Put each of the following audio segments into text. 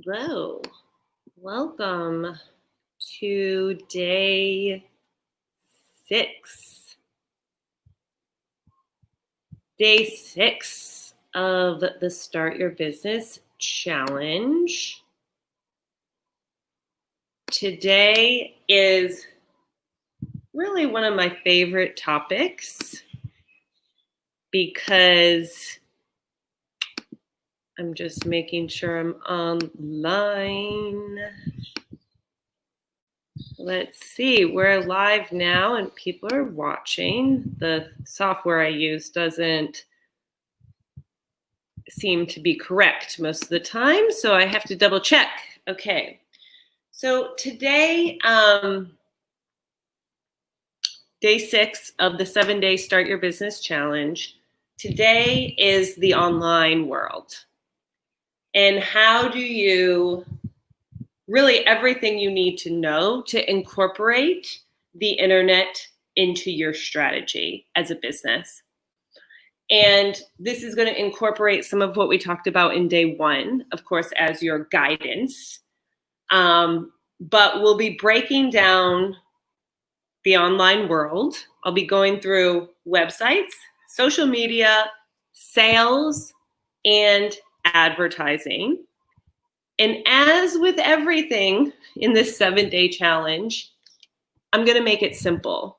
Hello, welcome to day 6. Day 6 of the Start Your Business Challenge. Today is really one of my favorite topics because I'm just making sure I'm online. Let's see, we're live now and people are watching. The software I use doesn't seem to be correct most of the time, so I have to double check. Okay, so today, day 6 of the 7-day Start Your Business Challenge. Today is the online world. And how do you really everything you need to know to incorporate the internet into your strategy as a business. And this is going to incorporate some of what we talked about in day 1, of course, as your guidance. But we'll be breaking down the online world. I'll be going through websites, social media, sales, and advertising. And as with everything in this 7-day challenge, I'm going to make it simple.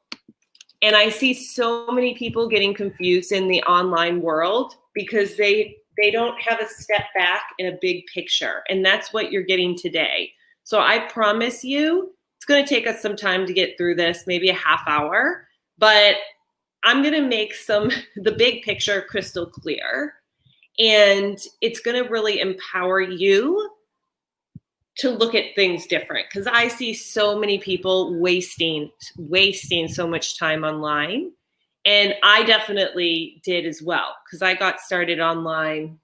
And I see so many people getting confused in the online world because they don't have a step back in a big picture. And that's what you're getting today. So I promise you, it's going to take us some time to get through this, maybe a half hour, but I'm going to make the big picture crystal clear. And it's going to really empower you to look at things different, because I see so many people wasting so much time online. And I definitely did as well, because I got started online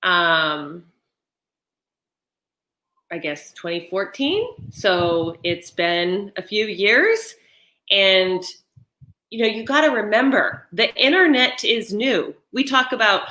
I guess 2014. So it's been a few years. And you got to remember, the internet is new. We talk about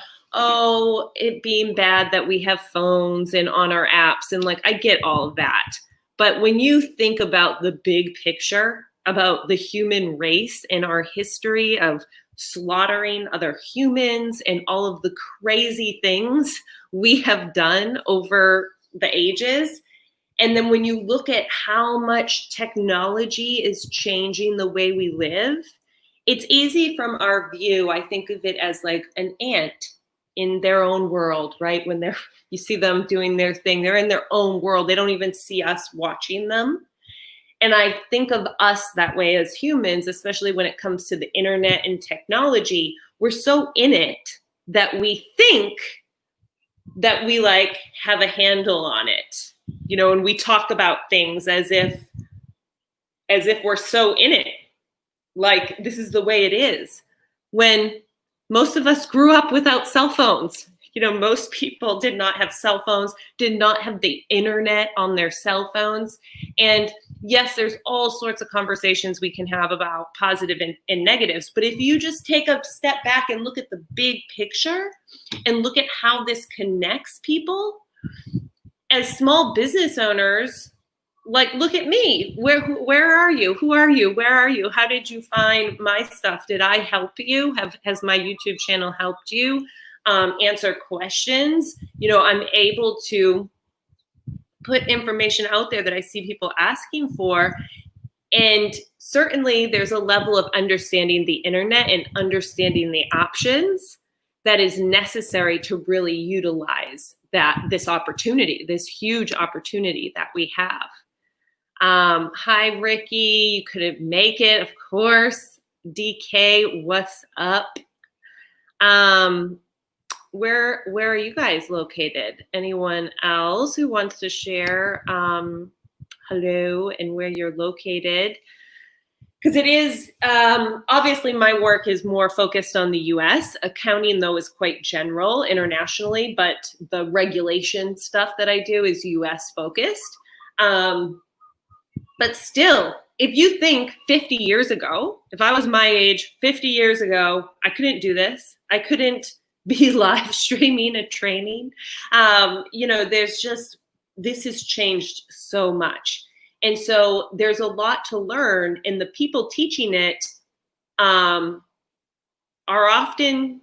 it being bad that we have phones and on our apps, and I get all of that. But when you think about the big picture, about the human race and our history of slaughtering other humans and all of the crazy things we have done over the ages, and then when you look at how much technology is changing the way we live, it's easy from our view. I think of it as like an ant in their own world, right? When you see them doing their thing, they're in their own world. They don't even see us watching them. And I think of us that way as humans, especially when it comes to the internet and technology. We're so in it that we think that we have a handle on it, and we talk about things as if we're so in it, like this is the way it is, when most of us grew up without cell phones. Most people did not have cell phones, did not have the internet on their cell phones. And yes, there's all sorts of conversations we can have about positive and negatives. But if you just take a step back and look at the big picture and look at how this connects people, as small business owners, look at me. Where are you? Who are you? Where are you? How did you find my stuff? Did I help you? Has my YouTube channel helped you answer questions? I'm able to put information out there that I see people asking for. And certainly there's a level of understanding the internet and understanding the options that is necessary to really utilize this opportunity, this huge opportunity that we have. Hi, Ricky. You couldn't make it, of course. DK, what's up? Where are you guys located? Anyone else who wants to share hello and where you're located? Because it is, obviously my work is more focused on the US. Accounting, though, is quite general internationally, but the regulation stuff that I do is US focused. But still, if you think 50 years ago, if I was my age 50 years ago, I couldn't do this. I couldn't be live streaming a training. This has changed so much. And so there's a lot to learn, and the people teaching it are often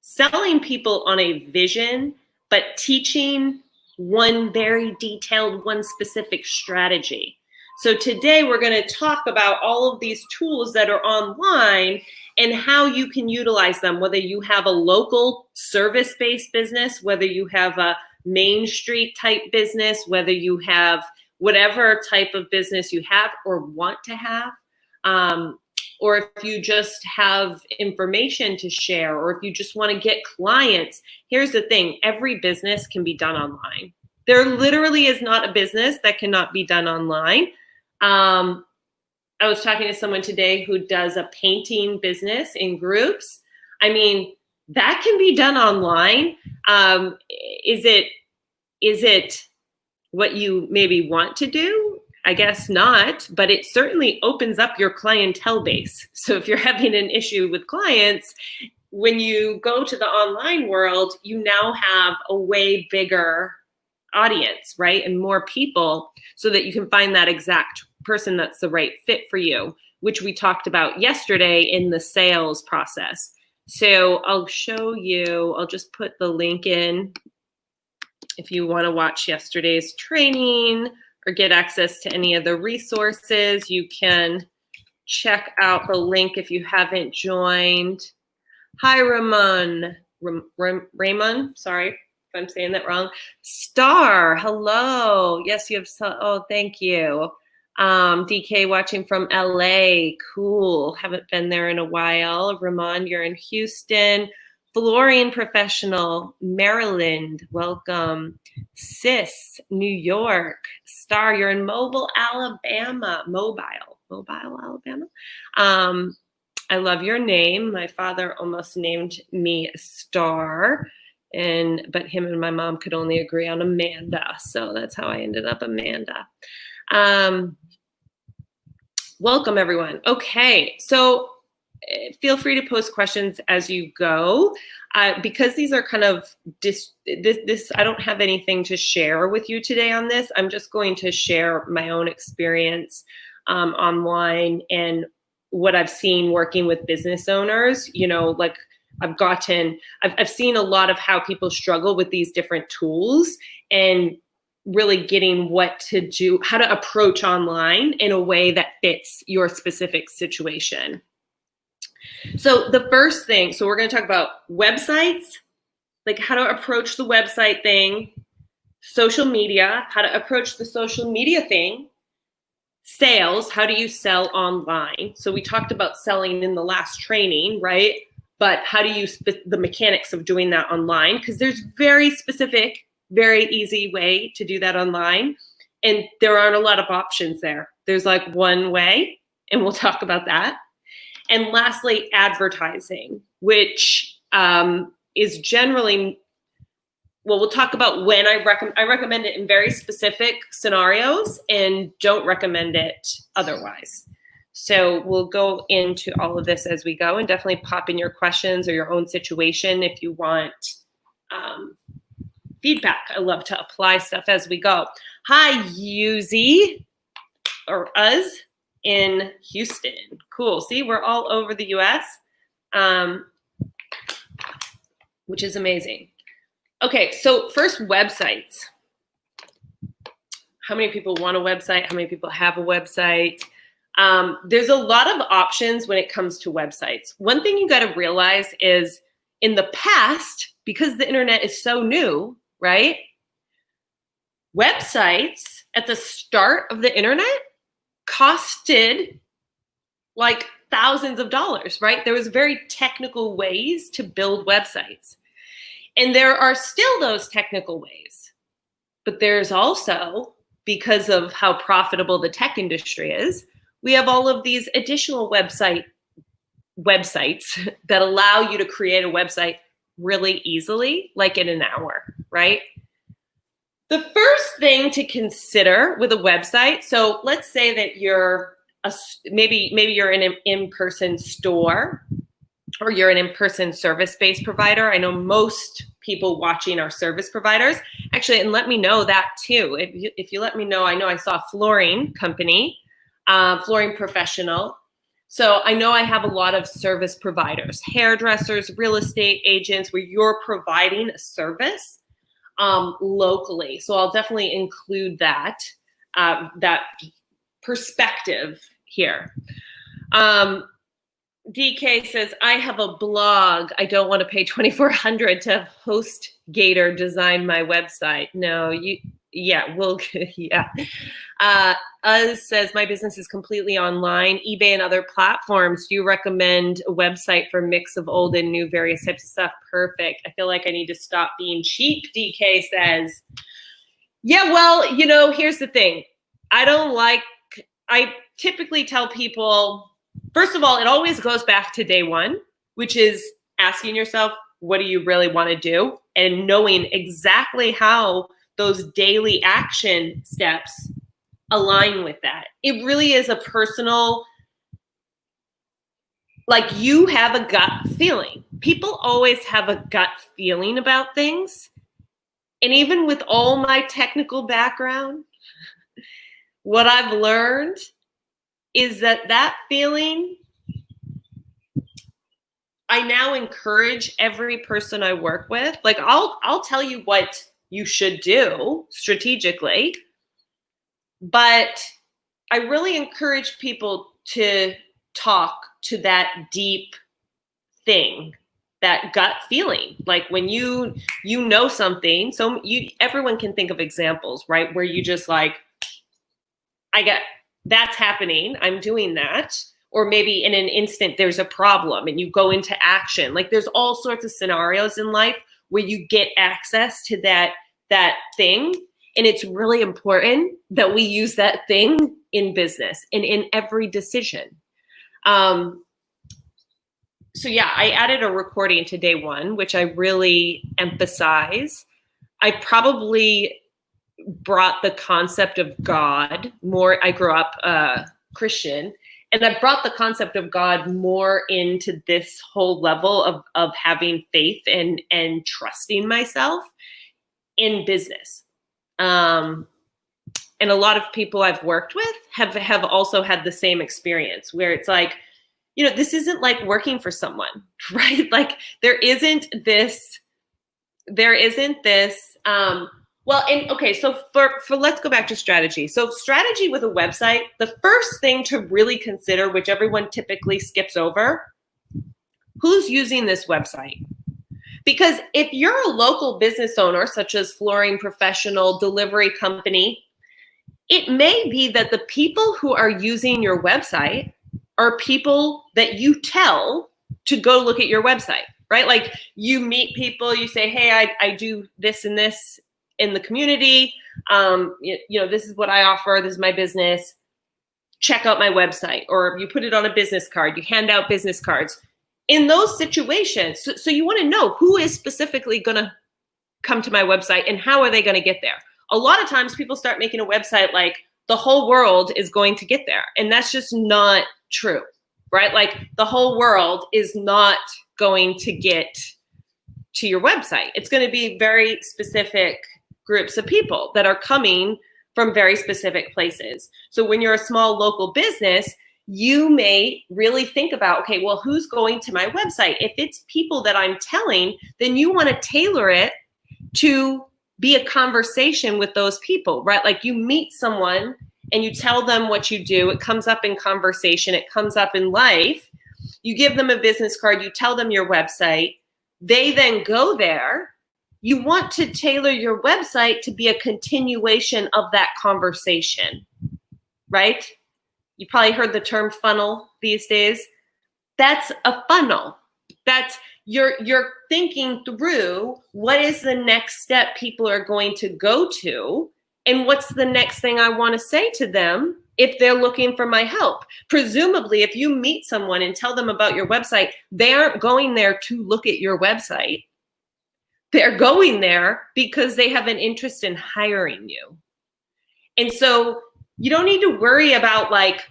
selling people on a vision, but teaching one very detailed, one specific strategy. So today we're going to talk about all of these tools that are online and how you can utilize them, whether you have a local service-based business, whether you have a Main Street type business, whether you have whatever type of business you have or want to have, or if you just have information to share, or if you just want to get clients. Here's the thing, every business can be done online. There literally is not a business that cannot be done online. I was talking to someone today who does a painting business in groups. I mean, that can be done online. Is it what you maybe want to do? I guess not, but it certainly opens up your clientele base. So if you're having an issue with clients, when you go to the online world, you now have a way bigger audience, right? And more people, so that you can find that exact person that's the right fit for you, which we talked about yesterday in the sales process. So I'll show you, I'll just put the link in. If you want to watch yesterday's training or get access to any of the resources, you can check out the link if you haven't joined. Hi, Ramon. Ramon, sorry if I'm saying that wrong. Star, hello. Yes, you have, oh, thank you. DK watching from LA, cool. Haven't been there in a while. Ramon, you're in Houston. Flooring professional, Maryland, welcome. Sis, New York. Star, you're in Mobile, Alabama. Mobile, Alabama. I love your name. My father almost named me Star, but him and my mom could only agree on Amanda, so that's how I ended up Amanda. Welcome, everyone. Okay, so feel free to post questions as you go. Because these are kind of this, I don't have anything to share with you today on this. I'm just going to share my own experience online and what I've seen working with business owners. You know, like I've seen a lot of how people struggle with these different tools and really getting what to do, how to approach online in a way that fits your specific situation. So the first thing, so we're going to talk about websites, like how to approach the website thing, social media, how to approach the social media thing, sales, how do you sell online? So we talked about selling in the last training, right? But how do you, the mechanics of doing that online? Because there's very specific, very easy way to do that online. And there aren't a lot of options there. There's like one way, and we'll talk about that. And lastly, advertising, which is generally, well, we'll talk about when I recommend it in very specific scenarios and don't recommend it otherwise. So we'll go into all of this as we go, and definitely pop in your questions or your own situation if you want feedback. I love to apply stuff as we go. Hi, Yuzi, or Uz in Houston. Cool. See, we're all over the US, which is amazing. Okay, so first, websites. How many people want a website? How many people have a website? There's a lot of options when it comes to websites. One thing you got to realize is in the past, because the internet is so new, right? Websites at the start of the internet costed like thousands of dollars, right? There was very technical ways to build websites. And there are still those technical ways. But there's also, because of how profitable the tech industry is, we have all of these additional websites that allow you to create a website really easily, like in an hour, right? The first thing to consider with a website, so let's say that you're maybe you're in an in-person store, or you're an in-person service-based provider. I know most people watching are service providers. Actually, and let me know that too. If you let me know, I know I saw a flooring company, flooring professional. So I know I have a lot of service providers, hairdressers, real estate agents, where you're providing a service locally. So I'll definitely include that perspective here. DK says, I have a blog. I don't want to pay $2,400 to have HostGator design my website. No, yeah. Uz says, my business is completely online, eBay and other platforms. Do you recommend a website for a mix of old and new, various types of stuff? Perfect. I feel like I need to stop being cheap, DK says. Yeah, well, here's the thing. I typically tell people, first of all, it always goes back to day one, which is asking yourself, what do you really want to do? And knowing exactly how those daily action steps align with that. It really is a personal, like, you have a gut feeling. People always have a gut feeling about things. And even with all my technical background, what I've learned is that feeling, I now encourage every person I work with. Like, I'll tell you what you should do strategically, but I really encourage people to talk to that deep thing, that gut feeling. Like when you know something, so everyone can think of examples, right? Where you just like, that's happening, I'm doing that. Or maybe in an instant, there's a problem and you go into action. Like there's all sorts of scenarios in life where you get access to that thing. And it's really important that we use that thing in business and in every decision. So yeah, I added a recording to day one, which I really emphasize. I probably brought the concept of God more. I grew up Christian, and I brought the concept of God more into this whole level of having faith and trusting myself in business. And a lot of people I've worked with have also had the same experience where it's like, this isn't like working for someone, right? Like there isn't this, so for let's go back to strategy. So strategy with a website, the first thing to really consider, which everyone typically skips over, who's using this website? Because if you're a local business owner, such as flooring professional, delivery company, it may be that the people who are using your website are people that you tell to go look at your website, right? Like you meet people, you say, hey, I do this and this in the community. This is what I offer. This is my business. Check out my website. Or you put it on a business card. You hand out business cards. In those situations, so you want to know who is specifically going to come to my website and how are they going to get there? A lot of times people start making a website like the whole world is going to get there. And that's just not true, right? Like the whole world is not going to get to your website. It's going to be very specific groups of people that are coming from very specific places. So when you're a small local business, you may really think about, okay, well, who's going to my website? If it's people that I'm telling, then you want to tailor it to be a conversation with those people, right? Like you meet someone and you tell them what you do. It comes up in conversation. It comes up in life. You give them a business card. You tell them your website. They then go there. You want to tailor your website to be a continuation of that conversation, right? You probably heard the term funnel these days. That's a funnel. That's you're thinking through what is the next step people are going to go to and what's the next thing I want to say to them if they're looking for my help. Presumably, if you meet someone and tell them about your website, they aren't going there to look at your website. They're going there because they have an interest in hiring you. And so you don't need to worry about like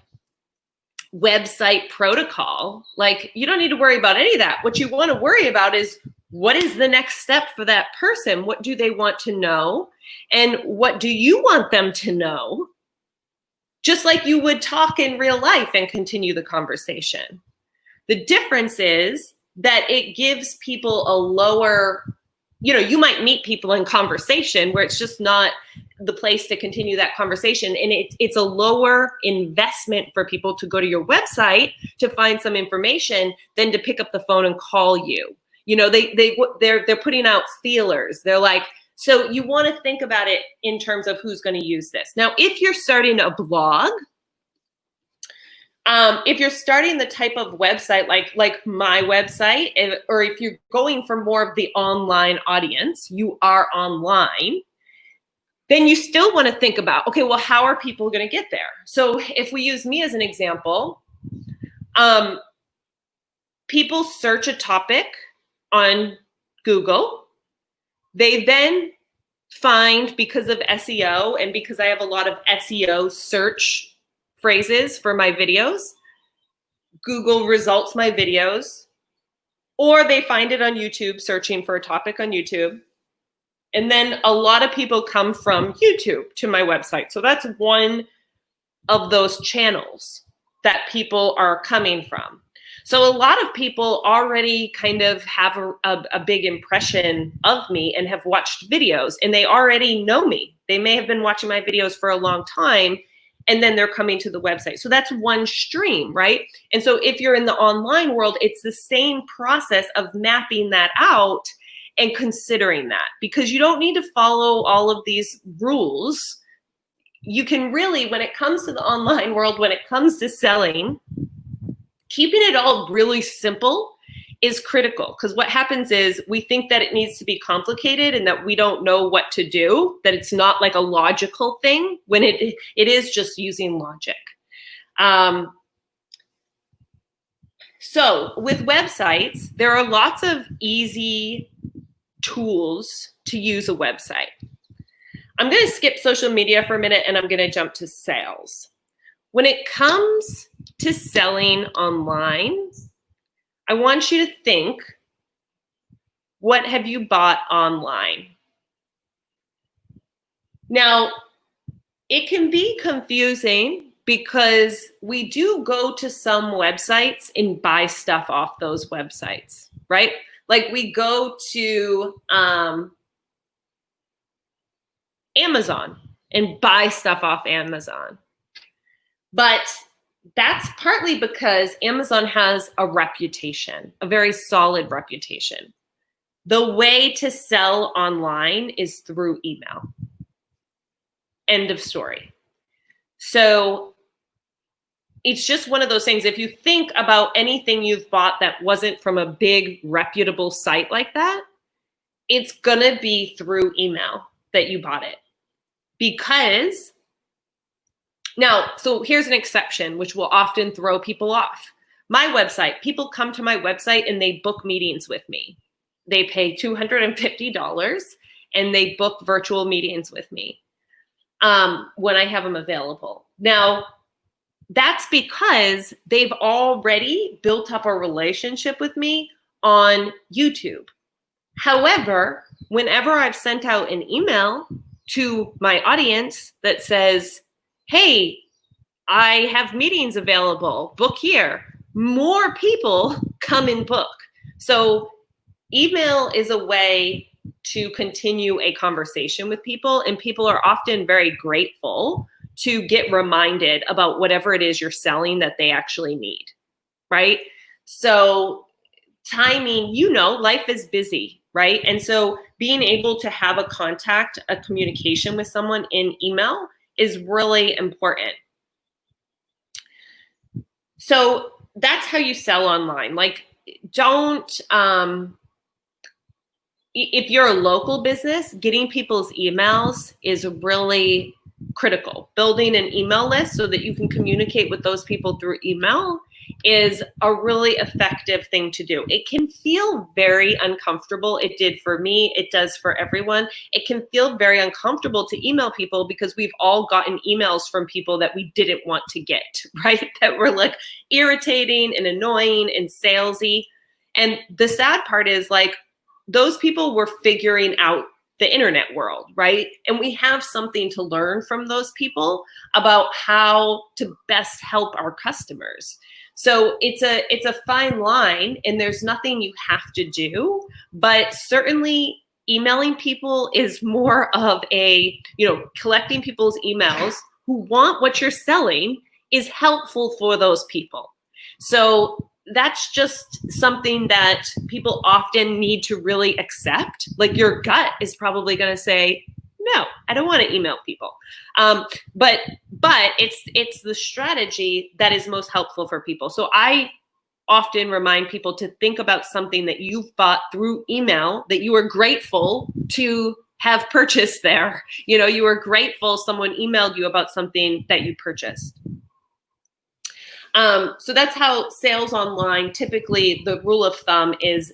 website protocol. Like, you don't need to worry about any of that. What you want to worry about is, what is the next step for that person? What do they want to know? And what do you want them to know? Just like you would talk in real life and continue the conversation. The difference is that it gives people a lower, you might meet people in conversation where it's just not the place to continue that conversation. And it's a lower investment for people to go to your website to find some information than to pick up the phone and call you. They're putting out feelers. They're like, so you want to think about it in terms of who's going to use this. Now, if you're starting a blog, if you're starting the type of website like my website, or if you're going for more of the online audience, you are online, then you still want to think about, okay, well, how are people going to get there? So if we use me as an example, people search a topic on Google. They then find, because of SEO and because I have a lot of SEO search phrases for my videos, Google results my videos, or they find it on YouTube, searching for a topic on YouTube. And then a lot of people come from YouTube to my website. So that's one of those channels that people are coming from. So a lot of people already kind of have a big impression of me and have watched videos, and they already know me. They may have been watching my videos for a long time, and then they're coming to the website. So that's one stream, right? And so if you're in the online world, it's the same process of mapping that out and considering that, because you don't need to follow all of these rules. You can really, when it comes to the online world, when it comes to selling, keeping it all really simple is critical, because what happens is we think that it needs to be complicated and that we don't know what to do, that it's not like a logical thing, when it is just using logic. So with websites, there are lots of easy tools to use a website. I'm going to skip social media for a minute and I'm going to jump to sales. When it comes to selling online, I want you to think, what have you bought online? Now, it can be confusing because we do go to some websites and buy stuff off those websites, right? Like we go to Amazon and buy stuff off Amazon. But that's partly because Amazon has a reputation, a very solid reputation. The way to sell online is through email. End of story. So it's just one of those things. If you think about anything you've bought that wasn't from a big reputable site like that, it's going to be through email that you bought it. Because now, so here's an exception, which will often throw people off. My website, people come to my website and they book meetings with me. They pay $250 and they book virtual meetings with me when I have them available. Now, that's because they've already built up a relationship with me on YouTube. However, whenever I've sent out an email to my audience that says, hey, I have meetings available, book here, more people come and book. So email is a way to continue a conversation with people, and people are often very grateful to get reminded about whatever it is you're selling that they actually need, right? So timing, life is busy, right? And so being able to have a communication with someone in email is really important. So that's how you sell online. Like, don't, if you're a local business, getting people's emails is really critical. Building an email list so that you can communicate with those people through email is a really effective thing to do. It can feel very uncomfortable. It did for me. It does for everyone. It can feel very uncomfortable to email people because we've all gotten emails from people that we didn't want to get, right? That were like irritating and annoying and salesy. And the sad part is like those people were figuring out the internet world, right? And we have something to learn from those people about how to best help our customers. So it's a fine line, and there's nothing you have to do, but certainly emailing people is more of a, collecting people's emails who want what you're selling is helpful for those people. So that's just something that people often need to really accept. Like your gut is probably going to say, no, I don't want to email people. But it's the strategy that is most helpful for people. So I often remind people to think about something that you've bought through email that you are grateful to have purchased there. You are grateful someone emailed you about something that you purchased. So that's how sales online, typically the rule of thumb is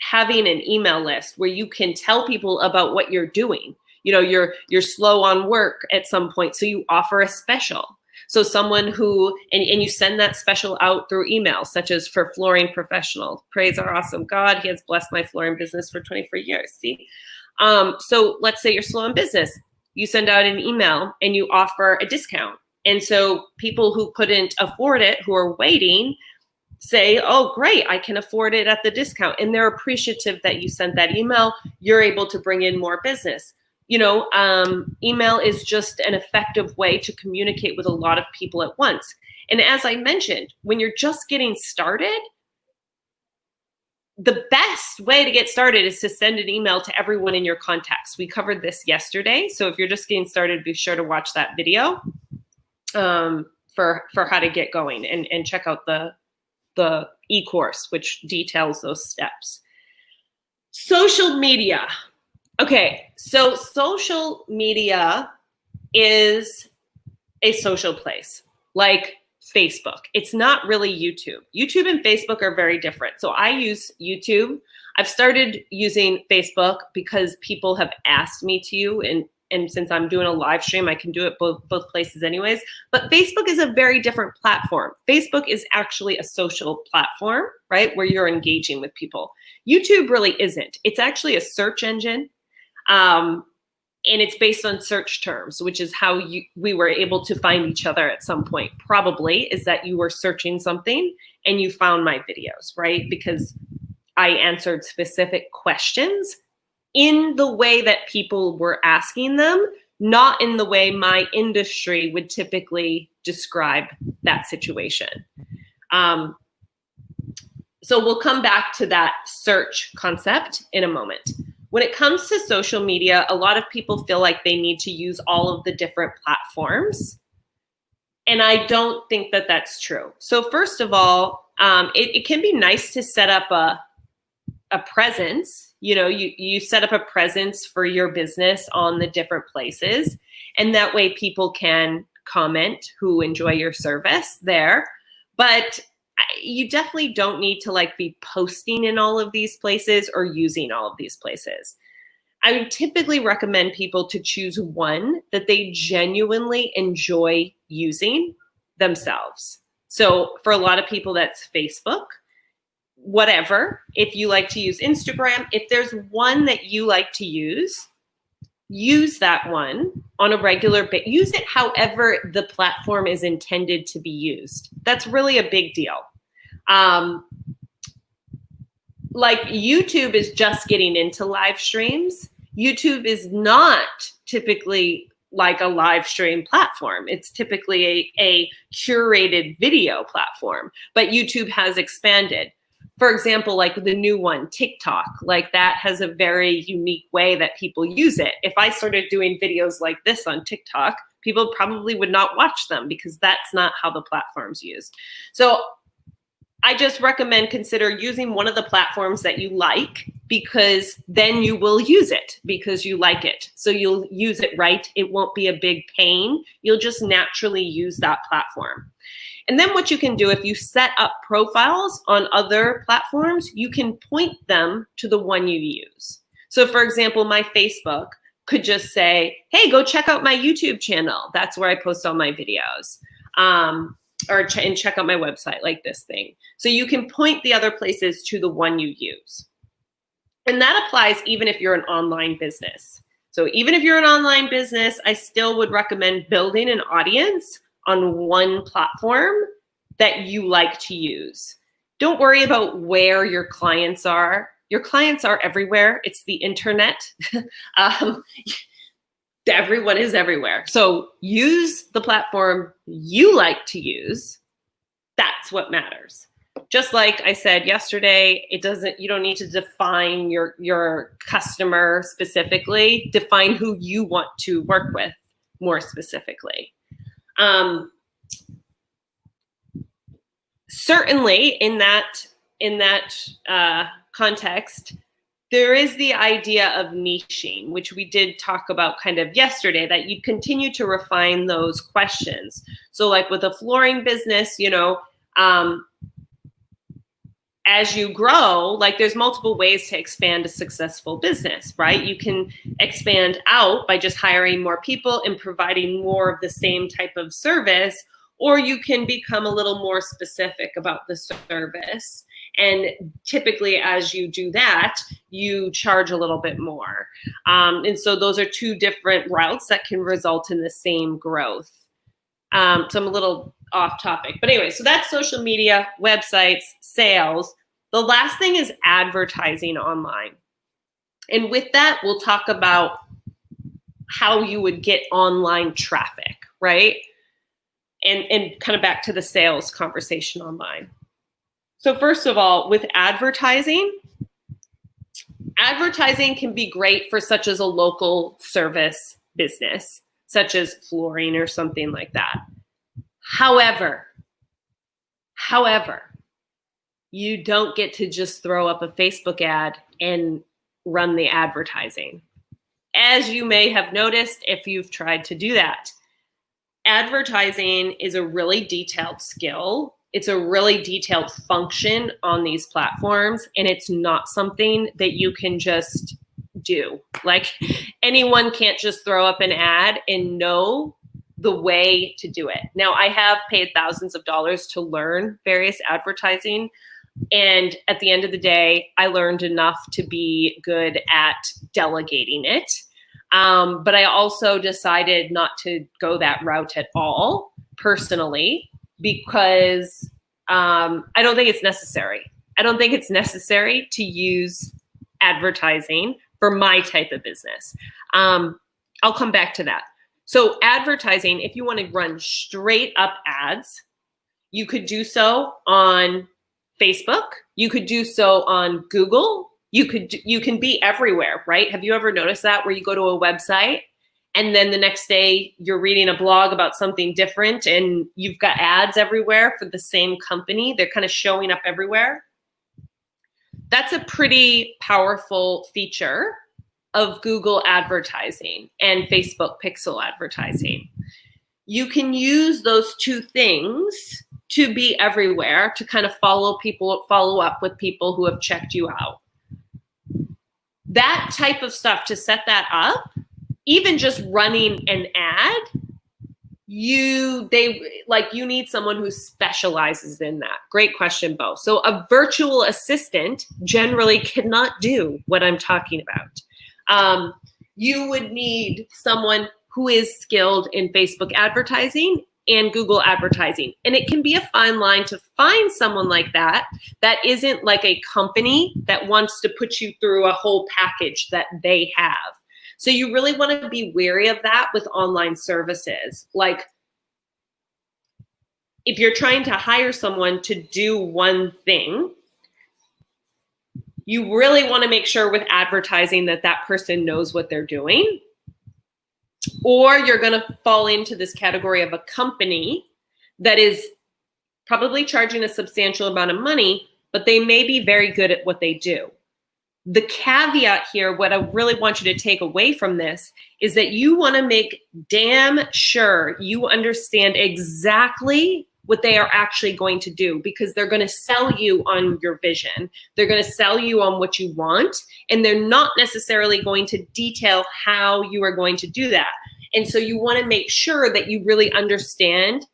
having an email list where you can tell people about what you're doing. You're slow on work at some point, so you offer a special. So someone who, and you send that special out through email, such as for flooring professionals. Praise our awesome God, he has blessed my flooring business for 24 years, see? So let's say you're slow in business. You send out an email and you offer a discount. And so people who couldn't afford it, who are waiting, say, oh, great, I can afford it at the discount. And they're appreciative that you sent that email. You're able to bring in more business. Email is just an effective way to communicate with a lot of people at once. And as I mentioned, when you're just getting started, the best way to get started is to send an email to everyone in your contacts. We covered this yesterday. So if you're just getting started, be sure to watch that video. For how to get going and check out the e-course, which details those steps. Social media. Okay, so social media is a social place like Facebook. It's not really YouTube. YouTube and Facebook are very different. So I use YouTube. I've started using Facebook because people have asked me to, and since I'm doing a live stream, I can do it both places anyways. But Facebook is a very different platform. Facebook is actually a social platform, right, where you're engaging with people. YouTube really isn't. It's actually a search engine, and it's based on search terms, which is how we were able to find each other at some point, probably, is that you were searching something and you found my videos, right, because I answered specific questions in the way that people were asking them, not in the way my industry would typically describe that situation. So we'll come back to that search concept in a moment. When it comes to social media, a lot of people feel like they need to use all of the different platforms. And I don't think that that's true. So first of all, it can be nice to set up a presence. You set up a presence for your business on the different places. And that way people can comment who enjoy your service there. But you definitely don't need to be posting in all of these places or using all of these places. I would typically recommend people to choose one that they genuinely enjoy using themselves. So for a lot of people, that's Facebook. Whatever, if you like to use Instagram, if there's one that you like to use that one on a regular basis. Use it however the platform is intended to be used. That's really a big deal. Like YouTube is just getting into live streams. YouTube is not typically like a live stream platform. It's typically a curated video platform, but YouTube has expanded. For example, like the new one, TikTok, like that has a very unique way that people use it. If I started doing videos like this on TikTok, people probably would not watch them because that's not how the platform's used. So I just recommend consider using one of the platforms that you like because then you will use it because you like it. So you'll use it right. It won't be a big pain. You'll just naturally use that platform. And then what you can do, if you set up profiles on other platforms, you can point them to the one you use. So for example, my Facebook could just say, hey, go check out my YouTube channel. That's where I post all my videos. And check out my website, like this thing. So you can point the other places to the one you use. And that applies even if you're an online business. So even if you're an online business, I still would recommend building an audience on one platform that you like to use. Don't worry about where your clients are. Your clients are everywhere. It's the internet. Everyone is everywhere. So use the platform you like to use. That's what matters. Just like I said yesterday, you don't need to define your customer specifically. Define who you want to work with more specifically. Certainly in that context, there is the idea of niching, which we did talk about kind of yesterday, that you continue to refine those questions. So like with a flooring business, as you grow, like there's multiple ways to expand a successful business, right? You can expand out by just hiring more people and providing more of the same type of service, or you can become a little more specific about the service. And typically as you do that, you charge a little bit more. And so those are two different routes that can result in the same growth. So I'm a little off topic, but anyway, so that's social media, websites, sales. The last thing is advertising online. And with that, we'll talk about how you would get online traffic, right? And kind of back to the sales conversation online. So first of all, with advertising can be great for such as a local service business, such as flooring or something like that. However, you don't get to just throw up a Facebook ad and run the advertising. As you may have noticed if you've tried to do that, advertising is a really detailed skill. It's a really detailed function on these platforms, and it's not something that you can just do. Like anyone can't just throw up an ad and know the way to do it. Now, I have paid thousands of dollars to learn various advertising, and at the end of the day, I learned enough to be good at delegating it. But I also decided not to go that route at all, personally, because I don't think it's necessary. I don't think it's necessary to use advertising for my type of business. I'll come back to that. So advertising, if you want to run straight up ads, you could do so on Facebook. You could do so on Google. You can be everywhere, right? Have you ever noticed that, where you go to a website and then the next day you're reading a blog about something different and you've got ads everywhere for the same company? They're kind of showing up everywhere. That's a pretty powerful feature of Google advertising and Facebook pixel advertising. You can use those two things to be everywhere, to kind of follow up with people who have checked you out. That type of stuff, to set that up, even just running an ad, you need someone who specializes in that. Great question, Bo. So a virtual assistant generally cannot do what I'm talking about. You would need someone who is skilled in Facebook advertising and Google advertising. And it can be a fine line to find someone like that isn't like a company that wants to put you through a whole package that they have. So you really want to be wary of that with online services. Like if you're trying to hire someone to do one thing, you really want to make sure with advertising that that person knows what they're doing. Or you're going to fall into this category of a company that is probably charging a substantial amount of money, but they may be very good at what they do. The caveat here, what I really want you to take away from this, is that you want to make damn sure you understand exactly what they are actually going to do, because they're going to sell you on your vision. They're going to sell you on what you want, and they're not necessarily going to detail how you are going to do that. And so you want to make sure that you really understand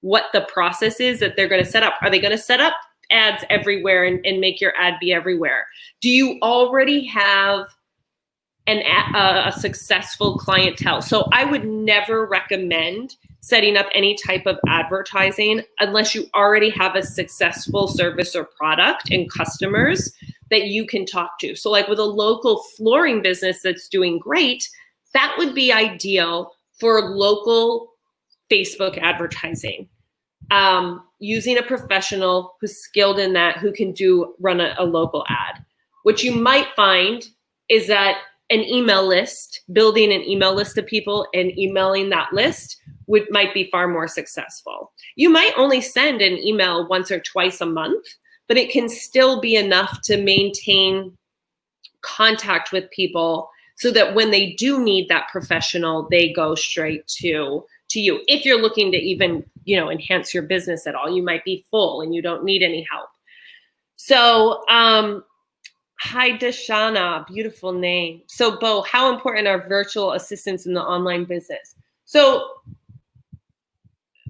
what the process is that they're going to set up. Are they going to set up ads everywhere and make your ad be everywhere? Do you already have a successful clientele? So I would never recommend setting up any type of advertising unless you already have a successful service or product and customers that you can talk to. So like with a local flooring business that's doing great, that would be ideal for local Facebook advertising. Using a professional who's skilled in that, who can run a local ad. What you might find is that an email list, building an email list of people and emailing that list might be far more successful. You might only send an email once or twice a month, but it can still be enough to maintain contact with people so that when they do need that professional, they go straight to you. If you're looking to even, enhance your business at all, you might be full and you don't need any help. So, hi, Dashana, beautiful name. So, Bo, how important are virtual assistants in the online business? So,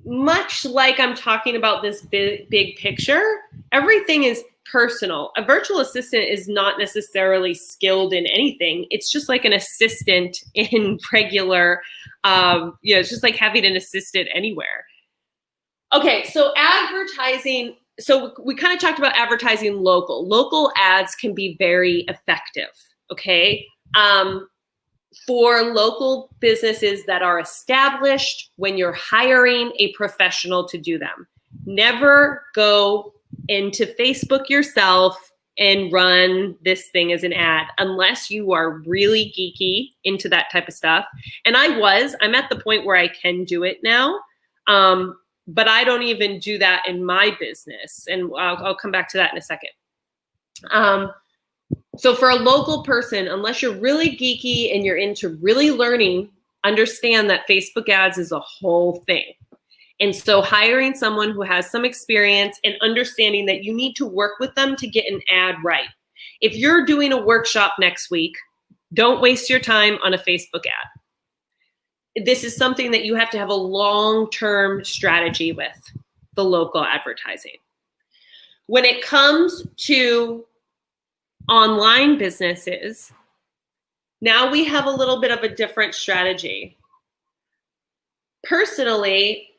much like I'm talking about this big picture, everything is personal. A virtual assistant is not necessarily skilled in anything. It's just like an assistant in regular, it's just like having an assistant anywhere. Okay, so advertising. So we kind of talked about advertising local. Local ads can be very effective, okay? For local businesses that are established, when you're hiring a professional to do them. Never go into Facebook yourself and run this thing as an ad unless you are really geeky into that type of stuff. And I'm at the point where I can do it now. But I don't even do that in my business. And I'll come back to that in a second. So for a local person, unless you're really geeky and you're into really learning, understand that Facebook ads is a whole thing. And so hiring someone who has some experience and understanding that you need to work with them to get an ad right. If you're doing a workshop next week, don't waste your time on a Facebook ad. This is something that you have to have a long-term strategy with, the local advertising. When it comes to online businesses, now we have a little bit of a different strategy. Personally,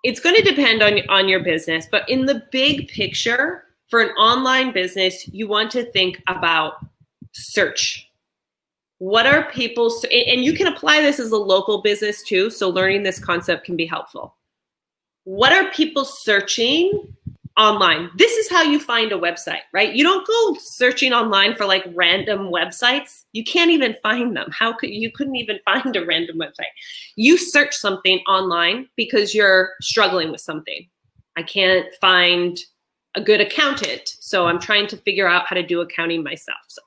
it's going to depend on your business, but in the big picture, for an online business, you want to think about search. What are people, and you can apply this as a local business too, so learning this concept can be helpful. What are people searching online? This is how you find a website, right? You don't go searching online for like random websites. You can't even find them. You couldn't even find a random website. You search something online because you're struggling with something. I can't find a good accountant, so I'm trying to figure out how to do accounting myself. So,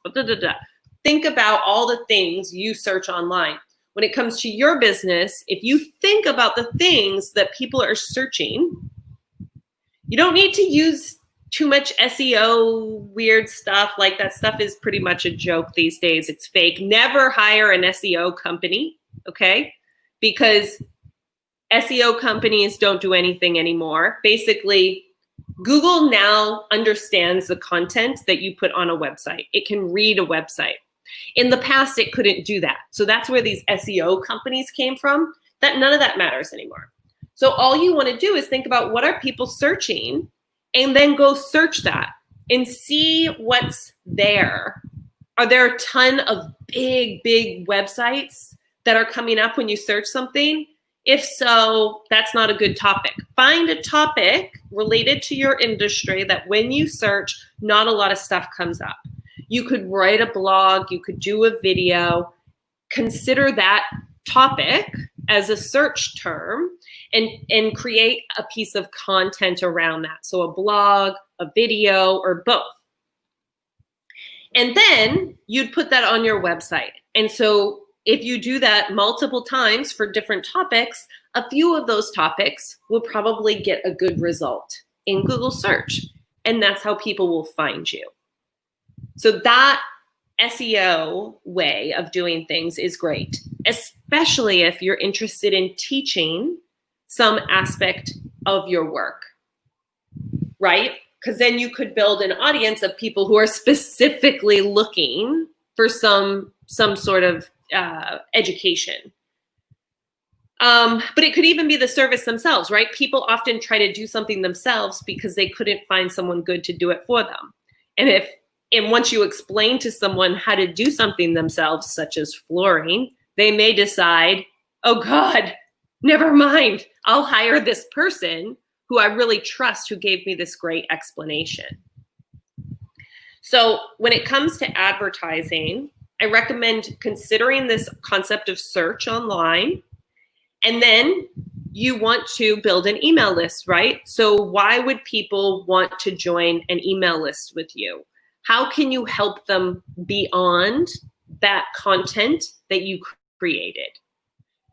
think about all the things you search online. When it comes to your business, if you think about the things that people are searching, you don't need to use too much SEO weird stuff. Like that stuff is pretty much a joke these days. It's fake. Never hire an SEO company, okay? Because SEO companies don't do anything anymore. Basically, Google now understands the content that you put on a website. It can read a website. In the past, it couldn't do that. So that's where these SEO companies came from. None of that matters anymore. So all you want to do is think about what are people searching and then go search that and see what's there. Are there a ton of big websites that are coming up when you search something? If so, that's not a good topic. Find a topic related to your industry that when you search, not a lot of stuff comes up. You could write a blog, you could do a video, consider that topic as a search term and create a piece of content around that. So a blog, a video, or both. And then you'd put that on your website. And so if you do that multiple times for different topics, a few of those topics will probably get a good result in Google search. And that's how people will find you. So that SEO way of doing things is great, especially if you're interested in teaching some aspect of your work, right? Because then you could build an audience of people who are specifically looking for some sort of education. But it could even be the service themselves, right? People often try to do something themselves because they couldn't find someone good to do it for them. And once you explain to someone how to do something themselves, such as flooring, they may decide, oh God, never mind. I'll hire this person who I really trust, who gave me this great explanation. So when it comes to advertising, I recommend considering this concept of search online. And then you want to build an email list, right? So why would people want to join an email list with you? How can you help them beyond that content that you created?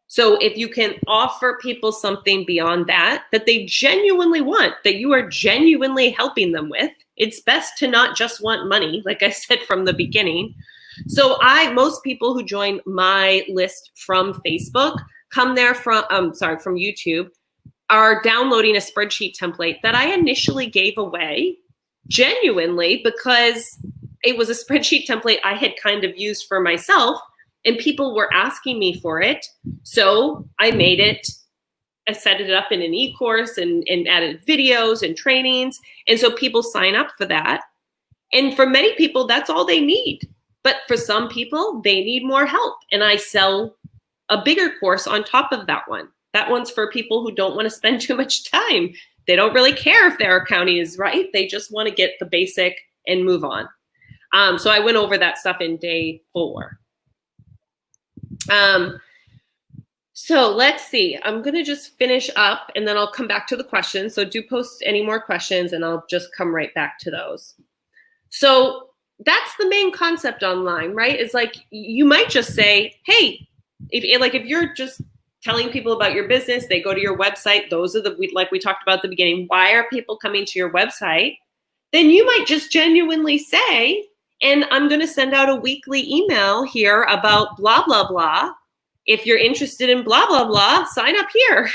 So if you can offer people something beyond that they genuinely want, that you are genuinely helping them with, it's best to not just want money, like I said from the beginning. So most people who join my list from Facebook come there from YouTube, are downloading a spreadsheet template that I initially gave away genuinely because it was a spreadsheet template I had kind of used for myself and people were asking me for it. So I made it, I set it up in an e-course and added videos and trainings. And so people sign up for that. And for many people, that's all they need. But for some people, they need more help. And I sell a bigger course on top of that one. That one's for people who don't want to spend too much time. They don't really care if their accounting is right. They just want to get the basic and move on. So I went over that stuff in day 4. So let's see. I'm going to just finish up and then I'll come back to the questions. So do post any more questions and I'll just come right back to those. So that's the main concept online, right? It's like you might just say, hey, if you're just telling people about your business, they go to your website. Those are like we talked about at the beginning, why are people coming to your website? Then you might just genuinely say, and I'm going to send out a weekly email here about blah, blah, blah. If you're interested in blah, blah, blah, sign up here.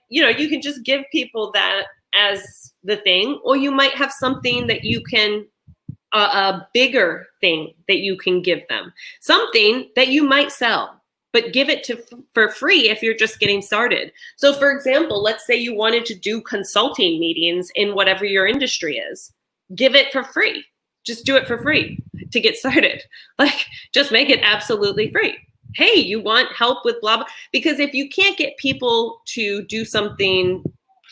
You can just give people that as the thing, or you might have something that you can, a bigger thing that you can give them, something that you might sell, but give it for free if you're just getting started. So for example, let's say you wanted to do consulting meetings in whatever your industry is, give it for free. Just do it for free to get started. Just make it absolutely free. Hey, you want help with blah, blah. Because if you can't get people to do something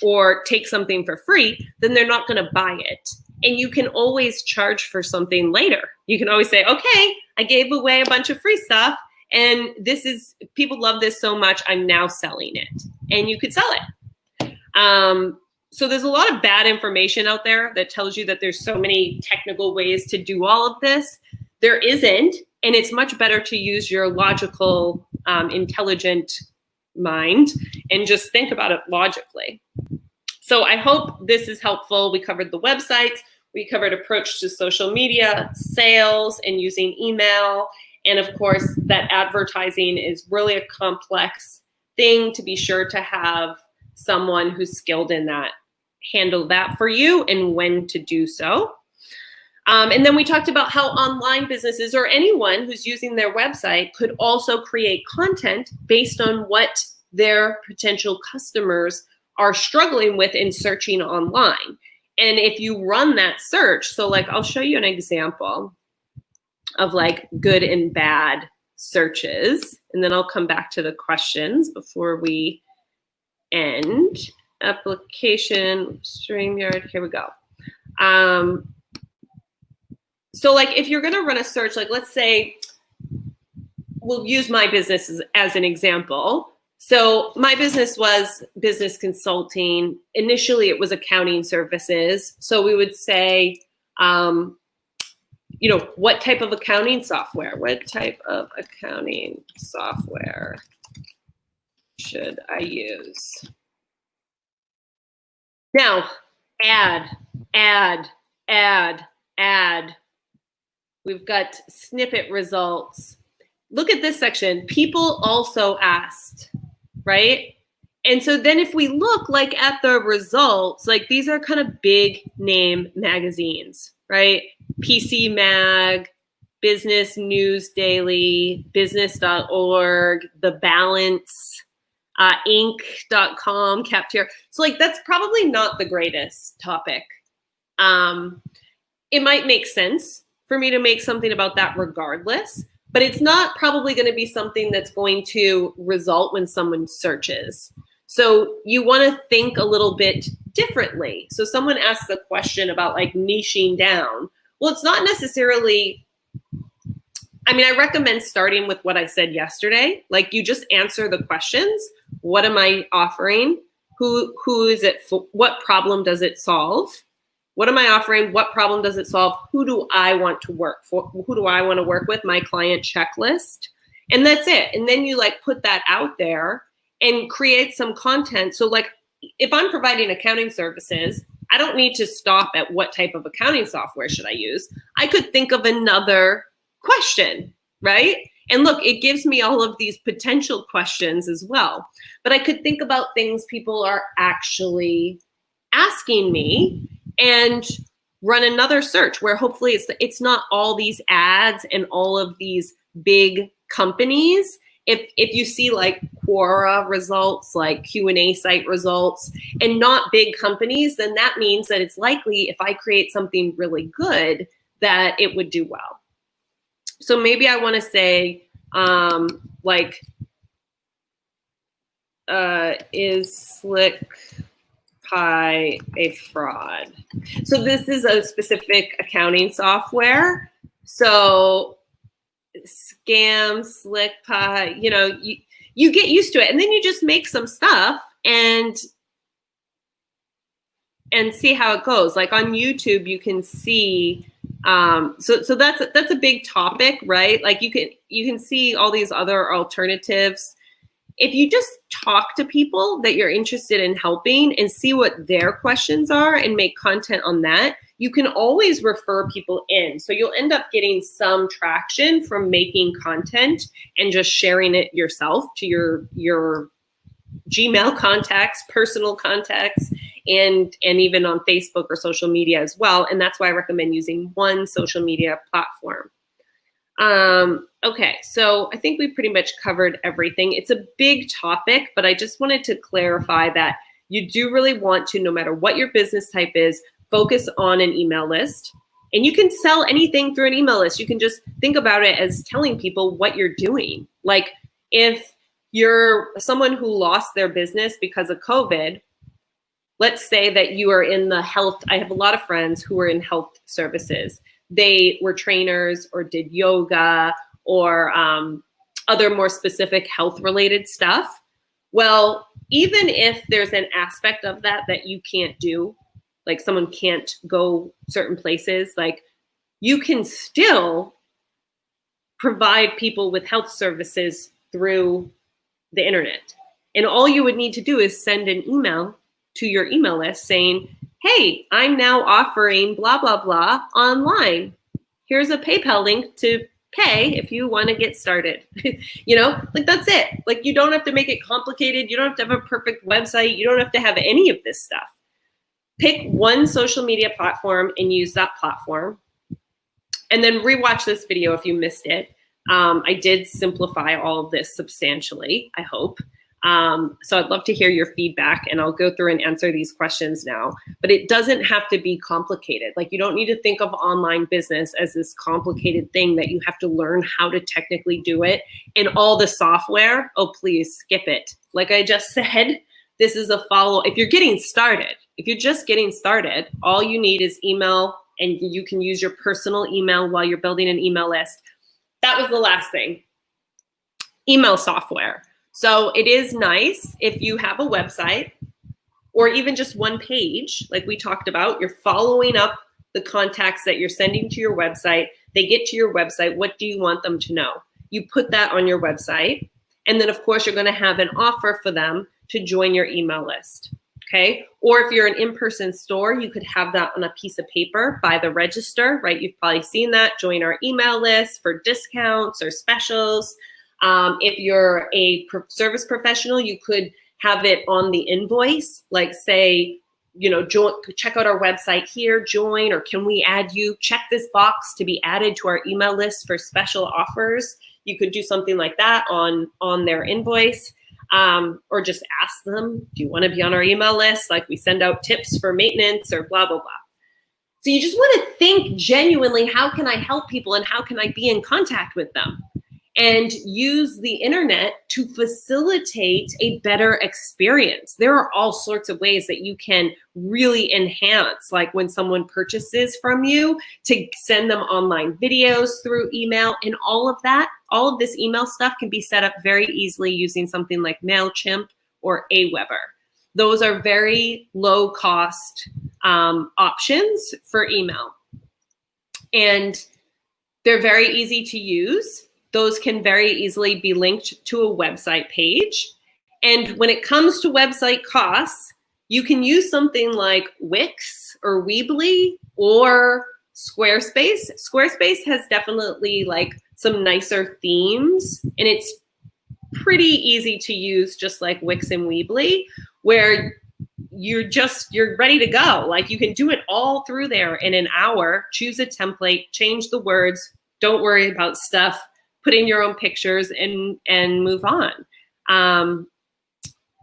or take something for free, then they're not going to buy it. And you can always charge for something later. You can always say, okay, I gave away a bunch of free stuff. And people love this so much, I'm now selling it. And you could sell it. So there's a lot of bad information out there that tells you that there's so many technical ways to do all of this. There isn't, and it's much better to use your logical, intelligent mind and just think about it logically. So I hope this is helpful. We covered the websites, we covered approach to social media, sales, and using email. And of course, that advertising is really a complex thing. To be sure to have someone who's skilled in that handle that for you and when to do so. And then we talked about how online businesses or anyone who's using their website could also create content based on what their potential customers are struggling with in searching online. And if you run that search, so I'll show you an example of good and bad searches, and then I'll come back to the questions before we end. Application, StreamYard, here we go. So if you're gonna run a search, let's say, we'll use my business as an example. So my business was business consulting. Initially, it was accounting services. So we would say, what type of accounting software? What type of accounting software should I use? Now, add. We've got snippet results. Look at this section. People also asked, right? And so then if we look like at the results, like these are kind of big name magazines, right? PC Mag, Business News Daily, business.org, The Balance, Inc.com, Captier. So like that's probably not the greatest topic. It might make sense for me to make something about that regardless, but it's not probably going to be something that's going to result when someone searches. So you want to think a little bit differently. So someone asks a question about like niching down. Well, it's not necessarily, I recommend starting with what I said yesterday. Like you just answer the questions. What am I offering? Who is it for? What problem does it solve? What am I offering? What problem does it solve? Who do I want to work for? Who do I want to work with? My client checklist. And that's it. And then you like put that out there and create some content. So like if I'm providing accounting services, I don't need to stop at what type of accounting software should I use. I could think of another question, right? And look, it gives me all of these potential questions as well. But I could think about things people are actually asking me and run another search where hopefully it's not all these ads and all of these big companies. If you see like Quora results, like Q&A site results, and not big companies, then that means that it's likely if I create something really good that it would do well. So maybe I want to say is Slick Pie a fraud? So this is a specific accounting software. So scam, Slick Pie, you get used to it, and then you just make some stuff and see how it goes. Like on YouTube, you can see. So that's a big topic, right? Like you can see all these other alternatives. If you just talk to people that you're interested in helping and see what their questions are and make content on that, you can always refer people in. So you'll end up getting some traction from making content and just sharing it yourself to your Gmail contacts, personal contacts, and even on Facebook or social media as well. And that's why I recommend using one social media platform. Okay, so I think we pretty much covered everything. It's a big topic, but I just wanted to clarify that you do really want to, no matter what your business type is, focus on an email list. And you can sell anything through an email list. You can just think about it as telling people what you're doing. Like if you're someone who lost their business because of COVID, let's say that you are in the health. I have a lot of friends who are in health services. They were trainers or did yoga or other more specific health-related stuff. Well, even if there's an aspect of that you can't do, like someone can't go certain places, like you can still provide people with health services through the internet. And all you would need to do is send an email to your email list saying, hey, I'm now offering blah, blah, blah online. Here's a PayPal link to pay if you want to get started. Like that's it. Like you don't have to make it complicated. You don't have to have a perfect website. You don't have to have any of this stuff. Pick one social media platform and use that platform. And then rewatch this video if you missed it. I did simplify all of this substantially, I hope. So I'd love to hear your feedback, and I'll go through and answer these questions now. But it doesn't have to be complicated. Like you don't need to think of online business as this complicated thing that you have to learn how to technically do it. And all the software, oh, please skip it. Like I just said, this is a follow. If you're getting started, if you're just getting started, all you need is email, and you can use your personal email while you're building an email list. That was the last thing. Email software. So it is nice if you have a website or even just one page, like we talked about, you're following up the contacts that you're sending to your website. They get to your website. What do you want them to know? You put that on your website. And then, of course, you're going to have an offer for them to join your email list. Okay. Or if you're an in-person store, you could have that on a piece of paper by the register, right? You've probably seen that. Join our email list for discounts or specials. If you're a service professional, you could have it on the invoice, like say, check out our website here, join, or can we add you? Check this box to be added to our email list for special offers. You could do something like that on their invoice. Or just ask them, do you want to be on our email list? Like we send out tips for maintenance or blah, blah, blah. So you just want to think genuinely, how can I help people and how can I be in contact with them? And use the internet to facilitate a better experience. There are all sorts of ways that you can really enhance, like when someone purchases from you, to send them online videos through email, and all of that. All of this email stuff can be set up very easily using something like MailChimp or Aweber. Those are very low cost options for email. And they're very easy to use. Those can very easily be linked to a website page. And when it comes to website costs, you can use something like Wix or Weebly or Squarespace. Squarespace has definitely like some nicer themes, and it's pretty easy to use, just like Wix and Weebly, where you're ready to go. Like you can do it all through there in an hour. Choose a template, change the words, don't worry about stuff, put in your own pictures and move on.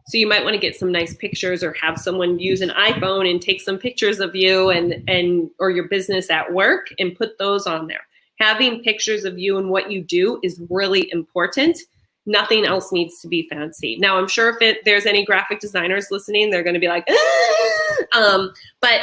So you might want to get some nice pictures or have someone use an iPhone and take some pictures of you and or your business at work and put those on there. Having pictures of you and what you do is really important. Nothing else needs to be fancy. Now, I'm sure if there's any graphic designers listening, they're going to be like, but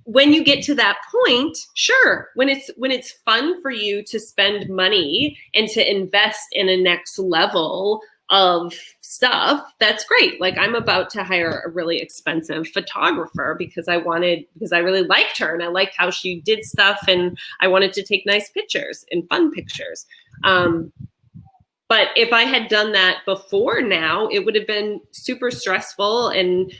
when you get to that point, sure, when it's fun for you to spend money and to invest in a next level of stuff, that's great. Like I'm about to hire a really expensive photographer because I really liked her and I liked how she did stuff and I wanted to take nice pictures and fun pictures. But if I had done that before now, it would have been super stressful and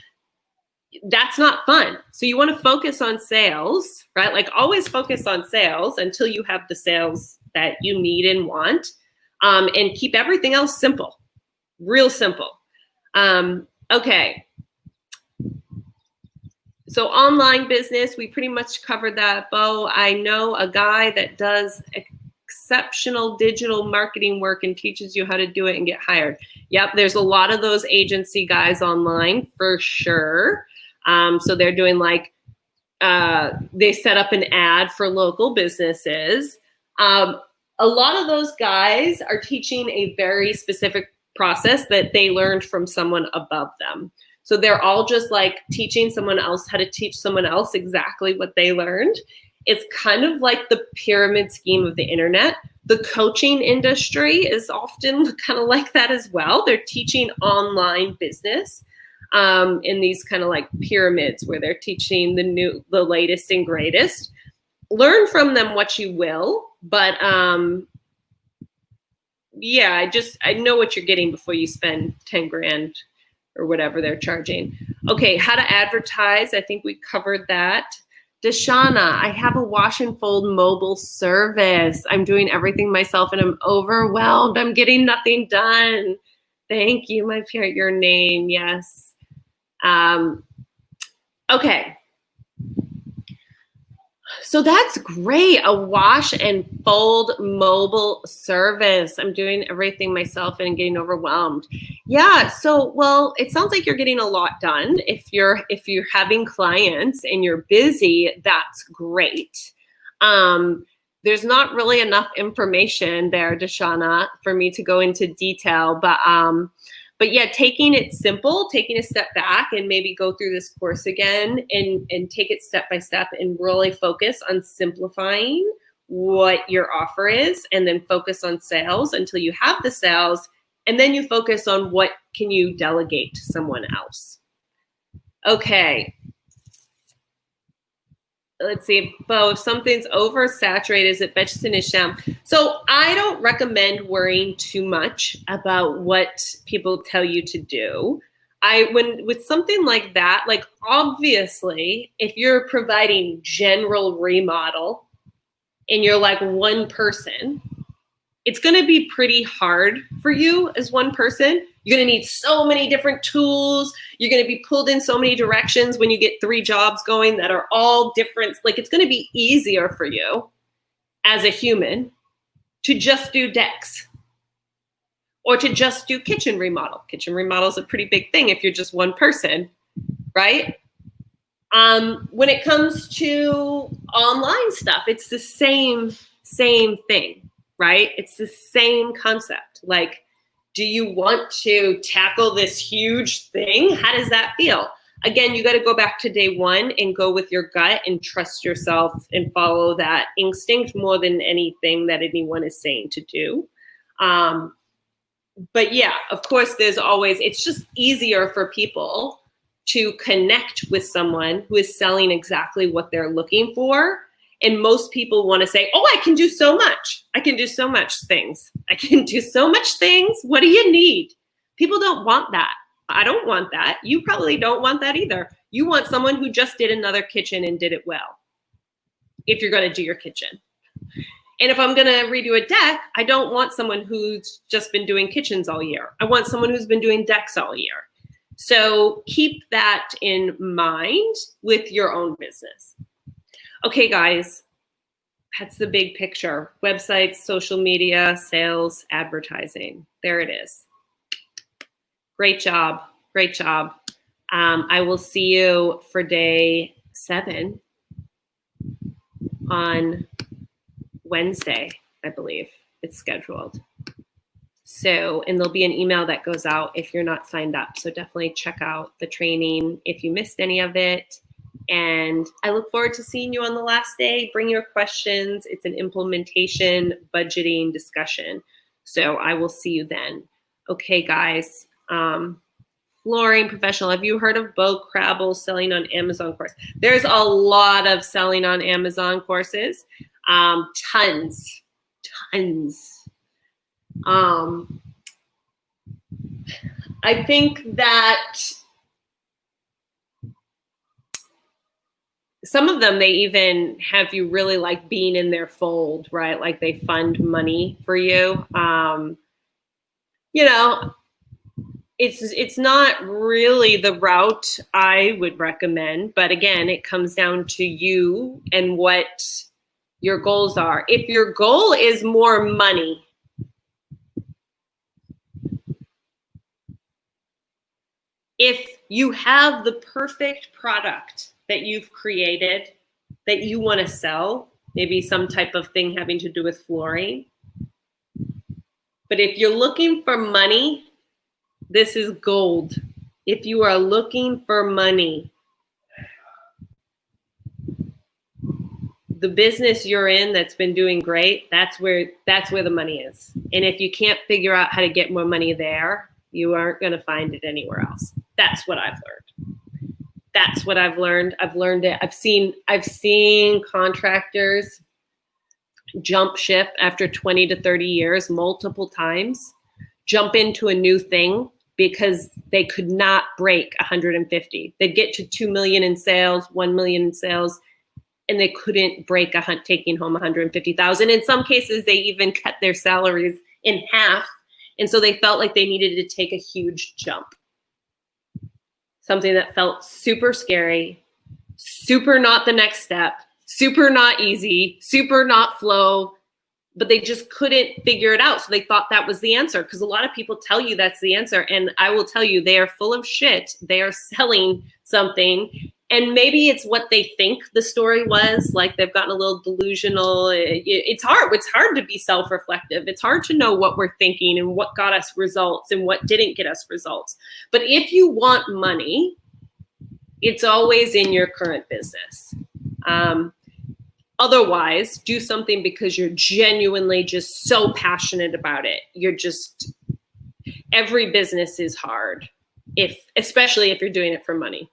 that's not fun. So you want to focus on sales, right? Like always focus on sales until you have the sales that you need and want, and keep everything else simple, real simple. Okay. So online business, we pretty much covered that, Bo. I know a guy that does exceptional digital marketing work and teaches you how to do it and get hired. Yep, there's a lot of those agency guys online for sure. So they're doing like, they set up an ad for local businesses. A lot of those guys are teaching a very specific process that they learned from someone above them. So they're all just like teaching someone else how to teach someone else exactly what they learned. It's kind of like the pyramid scheme of the internet. The coaching industry is often kind of like that as well. They're teaching online business in these kind of like pyramids where they're teaching the latest and greatest. Learn from them what you will, but yeah, I know what you're getting before you spend 10 grand or whatever they're charging. Okay, how to advertise. I think we covered that. Deshauna, I have a wash and fold mobile service. I'm doing everything myself and I'm overwhelmed. I'm getting nothing done. Thank you, my parent, your name. Yes. Okay. So that's great. A wash and fold mobile service. I'm doing everything myself and getting overwhelmed. Yeah. So, well, it sounds like you're getting a lot done. If you're having clients and you're busy, that's great. There's not really enough information there, Deshauna, for me to go into detail, but yeah, taking it simple, taking a step back and maybe go through this course again and take it step by step and really focus on simplifying what your offer is and then focus on sales until you have the sales. And then you focus on what can you delegate to someone else. Okay. let's see, Bo, if something's oversaturated, is it better to niche down? So I don't recommend worrying too much about what people tell you to do. When with something like that, like obviously, if you're providing general remodel and you're like one person, it's going to be pretty hard for you as one person. You're going to need so many different tools. You're going to be pulled in so many directions when you get 3 jobs going that are all different. Like, it's going to be easier for you as a human to just do decks or to just do kitchen remodel. Kitchen remodel is a pretty big thing if you're just one person, right? When it comes to online stuff, it's the same thing, right? It's the same concept. Like, do you want to tackle this huge thing? How does that feel? Again, you got to go back to day one and go with your gut and trust yourself and follow that instinct more than anything that anyone is saying to do. But yeah, of course, it's just easier for people to connect with someone who is selling exactly what they're looking for. And most people want to say, oh, I can do so much. I can do so much things. I can do so much things. What do you need? People don't want that. I don't want that. You probably don't want that either. You want someone who just did another kitchen and did it well, if you're going to do your kitchen. And if I'm going to redo a deck, I don't want someone who's just been doing kitchens all year. I want someone who's been doing decks all year. So keep that in mind with your own business. Okay, guys, that's the big picture. Websites, social media, sales, advertising. There it is. Great job. Great job. I will see you for day 7 on Wednesday, I believe it's scheduled. So, and there'll be an email that goes out if you're not signed up. So definitely check out the training if you missed any of it. And I look forward to seeing you on the last day. Bring your questions. It's an implementation budgeting discussion. So I will see you then. Okay, guys. Flooring professional. Have you heard of Bo Crabble selling on Amazon course? There's a lot of selling on Amazon courses. Tons. I think that some of them, they even have you really like being in their fold, right? Like they fund money for you. You know, it's not really the route I would recommend, but again, it comes down to you and what your goals are. If your goal is more money, if you have the perfect product that you've created that you want to sell, maybe some type of thing having to do with flooring. But if you're looking for money, this is gold. If you are looking for money, the business you're in that's been doing great, that's where the money is. And if you can't figure out how to get more money there, you aren't going to find it anywhere else. That's what I've learned. That's what I've learned. I've learned it. I've seen contractors jump ship after 20 to 30 years multiple times, jump into a new thing because they could not break 150. They'd get to 2 million in sales, 1 million in sales, and they couldn't break taking home 150,000. In some cases, they even cut their salaries in half. And so they felt like they needed to take a huge jump. Something that felt super scary, super not the next step, super not easy, super not flow, but they just couldn't figure it out. So they thought that was the answer, because a lot of people tell you that's the answer. And I will tell you, they are full of shit. They are selling something. And maybe it's what they think the story was, like they've gotten a little delusional. It's hard. It's hard to be self-reflective. It's hard to know what we're thinking and what got us results and what didn't get us results. But if you want money, it's always in your current business. Otherwise, do something because you're genuinely just so passionate about it. Every business is hard, especially if you're doing it for money.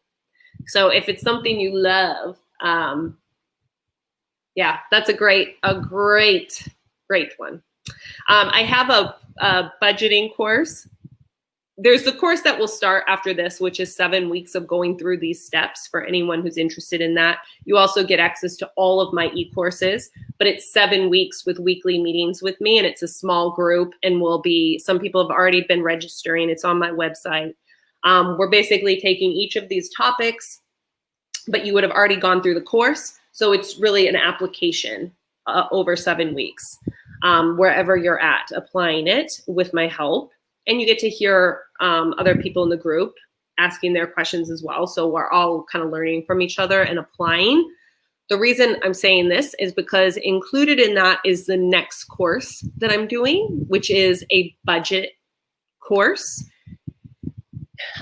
So if it's something you love, Yeah, that's a great one. I have a budgeting course. There's the course that will start after this, which is 7 weeks of going through these steps for anyone who's interested in that. You also get access to all of my e-courses, but it's 7 weeks with weekly meetings with me, and it's a small group, and some people have already been registering. It's on my website. We're basically taking each of these topics, but you would have already gone through the course. So it's really an application over 7 weeks, wherever you're at, applying it with my help. And you get to hear other people in the group asking their questions as well. So we're all kind of learning from each other and applying. The reason I'm saying this is because included in that is the next course that I'm doing, which is a budget course.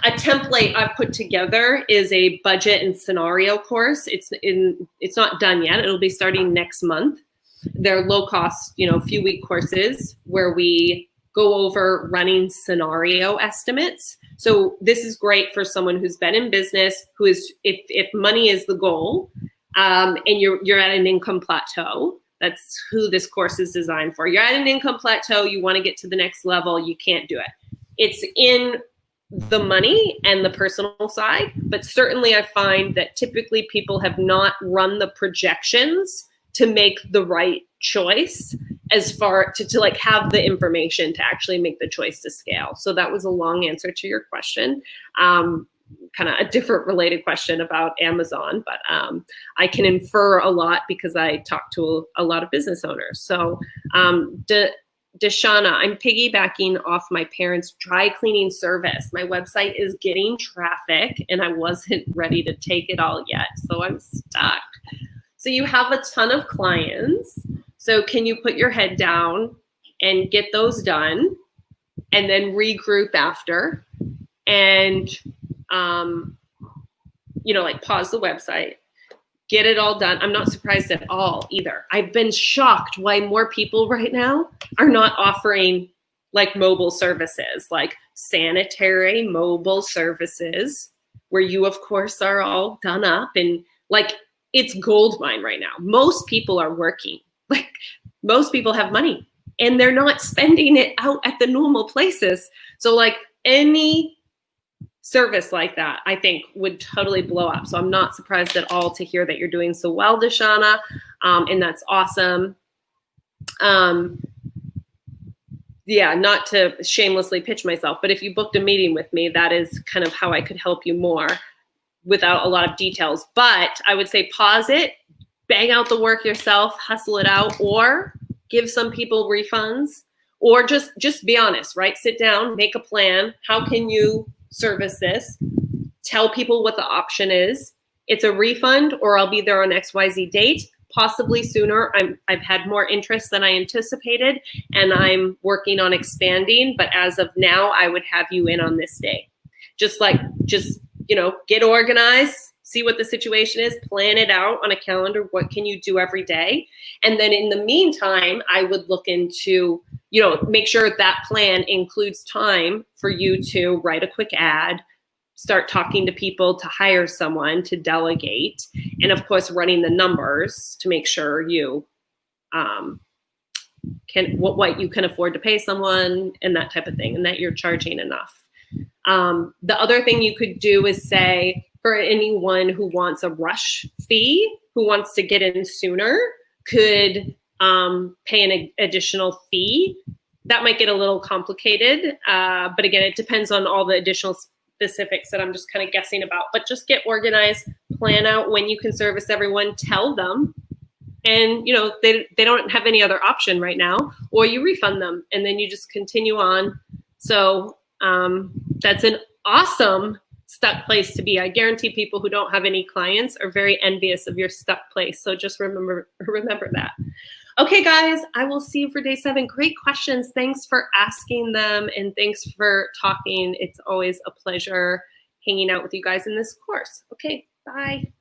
A template I've put together is a budget and scenario course. It's not done yet. It'll be starting next month. They're low cost, few week courses where we go over running scenario estimates. So this is great for someone who's been in business, who is, if money is the goal, and you're at an income plateau. That's who this course is designed for. You're at an income plateau, you want to get to the next level, you can't do it. It's in the money and the personal side, but certainly I find that typically people have not run the projections to make the right choice as far to like have the information to actually make the choice to scale. So that was a long answer to your question. Kind of a different related question about Amazon, but I can infer a lot because I talk to a lot of business owners. So Deshauna, I'm piggybacking off my parents' dry cleaning service. My website is getting traffic and I wasn't ready to take it all yet. So I'm stuck. So you have a ton of clients. So can you put your head down and get those done and then regroup after and, like pause the website, get it all done. I'm not surprised at all either. I've been shocked why more people right now are not offering like mobile services, like sanitary mobile services, where you, of course, are all done up and like it's gold mine right now. Most people are working. Like most people have money and they're not spending it out at the normal places. So like any service like that, I think would totally blow up. So I'm not surprised at all to hear that you're doing so well, Deshauna, and that's awesome. Yeah, not to shamelessly pitch myself, but if you booked a meeting with me, that is kind of how I could help you more without a lot of details. But I would say pause it, bang out the work yourself, hustle it out, or give some people refunds, or just be honest, right? Sit down, make a plan. How can you service this? Tell people what the option is. It's a refund, or I'll be there on XYZ date, possibly sooner. I've had more interest than I anticipated, and I'm working on expanding. But as of now, I would have you in on this day. Just get organized, see what the situation is, plan it out on a calendar. What can you do every day? And then in the meantime, I would look into, make sure that plan includes time for you to write a quick ad, start talking to people to hire someone to delegate, and of course, running the numbers to make sure you what you can afford to pay someone and that type of thing, and that you're charging enough. The other thing you could do is say, for anyone who wants a rush fee, who wants to get in sooner, could pay an additional fee. That might get a little complicated, but again, it depends on all the additional specifics that I'm just kind of guessing about. But just get organized, plan out when you can service everyone, tell them, and they don't have any other option right now, or you refund them, and then you just continue on. So that's an awesome stuck place to be. I guarantee people who don't have any clients are very envious of your stuck place. So just remember that. Okay, guys, I will see you for day 7. Great questions. Thanks for asking them, and thanks for talking. It's always a pleasure hanging out with you guys in this course. Okay, bye.